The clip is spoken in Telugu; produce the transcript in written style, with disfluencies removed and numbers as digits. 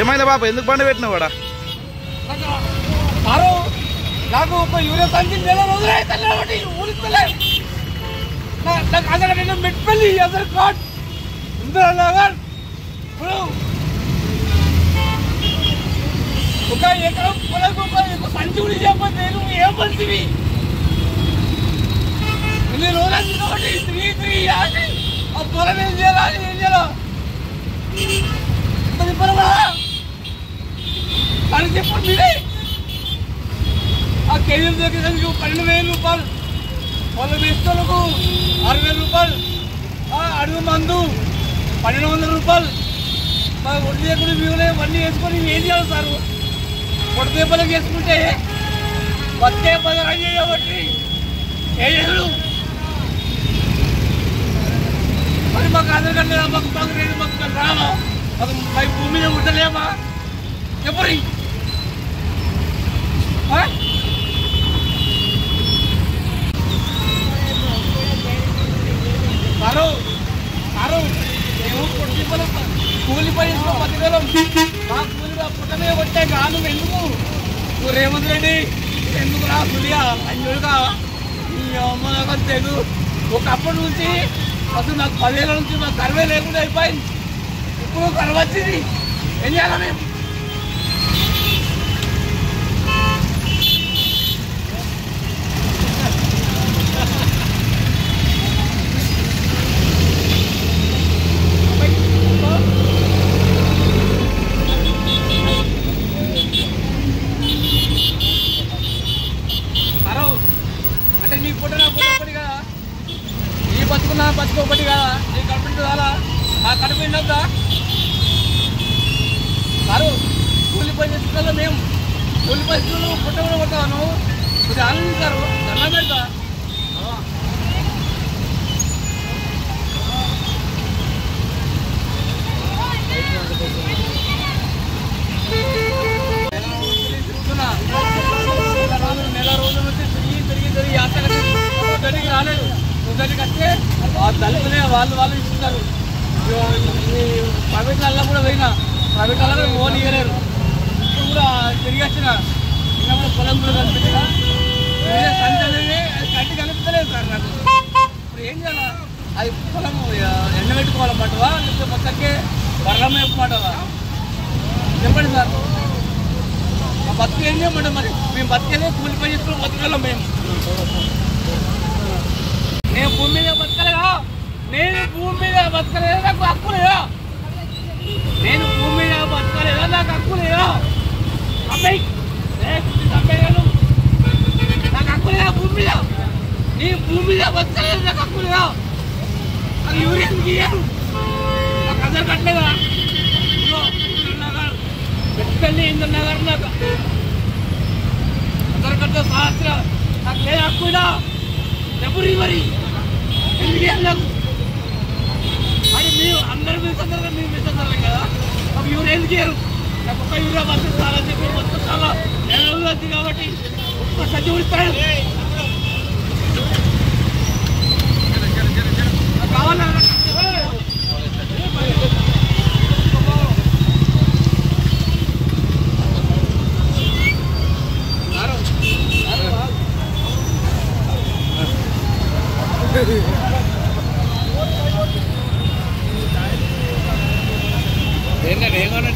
ఏమైందా బాబు, ఎందుకు బండి పెట్టినావు కూడా? నాకు ఒక యూరియా సంచి నెల రోజులు అయితే ఊరిస్తలే. నాకు అక్కడ నేను మెట్పల్లి ఆధార్ కార్డ్ ఇందిరానగర్ ఇప్పుడు ఒక ఎకరం పొలకు ఒక సంచి కూడా చెప్పండి. నేను ఏం మంచివి ఇన్ని రోజులు కాబట్టి 3 ఆ పొలం ఏం చేయాలి, ఏం చేయాలి కానీ చెప్పండి మీరే. ఆ కేజీలు దగ్గరికి 12,000 రూపాయలు, వాళ్ళ వేసుకోలకు 6,000 రూపాయలు, అడుగు మందు 1,200 రూపాయలు, ఒడ్డు దగ్గర మిగిలిన ఇవన్నీ వేసుకొని ఏం చేయాలి సార్? పొడి పేపర్లకు వేసుకుంటే వచ్చే 10 రోజులు కాబట్టి ఏడు మరి మాకు ఆధార్ కార్డు లేదా, మాకు లేదు, మాకు రావా, మాకు భూమి మీద ఉండలేమా చెప్పరి? మేము కూలి పని బతికలం, మా కూలిగా పుట్టమే కొట్టే కాను. ఎందుకు నువ్వు రేవంత్ రెడ్డి ఎందుకు రా పులియా అంజుడుగా నీ అమ్మ తెలు. ఒకప్పటి నుంచి అసలు నాకు 10 ఏళ్ళ నుంచి నాకు కరువే లేకుండా అయిపోయింది. ఇప్పుడు కరువు వచ్చింది, ఏం చేయాలా మేము? అంటే నీ పుట్ట నా పుట్ట ఒకటి కదా, నీ బతుకున్నా బతుకు ఒకటి కదా, నీ కడుపు కాదా, ఆ కడుపు నిండొద్దా? సారు కూలి పని చేస్తున్నా మేము, కూలి పరిస్థితులు పుట్ట కూడా కొడతావు నువ్వు, కొంచెం ఆనందించారు దండం పెడతా. నెల రోజుల నుంచి తిరిగి ఆటకి రాలేదు. ఉదరికి వస్తే దళితులే వాళ్ళు ఇస్తున్నారు. ప్రైవేట్ వాళ్ళ కూడా పోయినా, ప్రైవేట్ వాళ్ళ ఓన్ ఇవ్వలేరు. ఇప్పుడు కూడా తిరిగి వచ్చిన ఇంకా కూడా పొలం కూడా కనిపించిన సంచి అనేది అది కట్టి కనిపించలేదు సార్ నాకు. ఇప్పుడు ఏం చేయాలా? అది పొలం ఎండబెట్టుకోవాలన్నమాటవా, లేకపోతే మొత్తకే బర్రం వేయమంటావా చెప్పండి సార్. మా బతుకు ఏం చేయమంటాం మరి? మేము బతికేదే కూలి పని చేసుకుని బతకాలం మేము. నేను భూమి మీద బతకలేదా? నేను భూమి మీద బతకలేదా? నాకు హక్కు లేదా? నేను భూమి మీద బతకలేదా? నాకు హక్కు లేదా? అమ్మాయి నాకు హక్కు లేదా భూమి మీద? నీ భూమి మీద బతకలేదు, నాకు హక్కు లేదా? నాకు యూరియా గీయరు, నాకు అందరు కట్టలేదా? పెట్టుకెళ్ళి ఇంద్రనగర్ నాకు అందరు కట్టే సహస్ర నాకు లేదు హక్కు ఇలా ఎవరి మరి ఎందుకు నాకు? అని మీరు అందరూ మిగతారు, మీరు మిగతారు కదా, ఒక యూరియా ఎందుకు చేయరు? నాకు ఒక్క యూరియా బస్సు చాలా చెప్పి మొత్తం చాలా నెలలు వచ్చింది కాబట్టి ఒక్క సజ్జి ఉడిస్తాడు కావాలా? ఏమన్నా